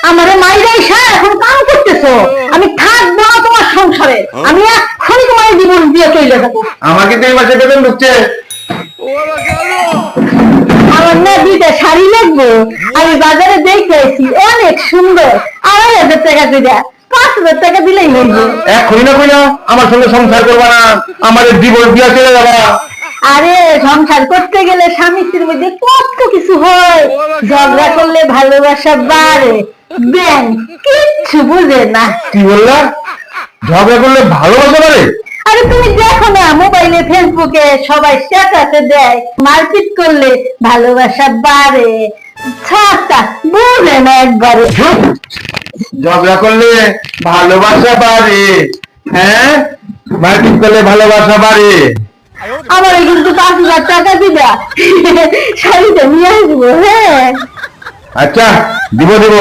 আমারে মাইরাই এখন কাম করতেছো। আমি থাকবো না তোমার সংসারে, আমি এক্ষুনি তোমার জীবন দিয়ে চলে যাবো। আমাকে তো এই মাসে বেতন ঢুকছে। আমার না দুইটা শাড়ি লাগবো, আমি বাজারে দেখেছি অনেক সুন্দর, 2,500 টাকা দিয়ে 5,000 টাকা দিলেই হইবে। এক্ষুনি না কইনা আমার সঙ্গে সংসার করবা না, আমাদের জীবন দিয়া চলে যাবা। আরে সংসার করতে গেলে স্বামী স্ত্রীর মধ্যে কত কিছু হয়, ঝগড়া করলে ভালোবাসা বাড়ে, ব্যাং কিচ্ছু বুঝে না। কি বললা? ঝগড়া করলে ভালোবাসা বাড়ে? আরে তুমি দেখো না মোবাইলে ফেসবুকে সবাই স্ট্যাটাসে দেয় মারপিট করলে ভালোবাসা বাড়ে, ছাতা বুঝে না একবারে। ঝগড়া করলে ভালোবাসা বাড়ে? হ্যাঁ, মারপিট করলে ভালোবাসা বাড়ে? আমার কিন্তু 5,000 টাকা দিবা, শাড়িটা নিয়ে আসবো। হ্যাঁ আচ্ছা, দিব দিব।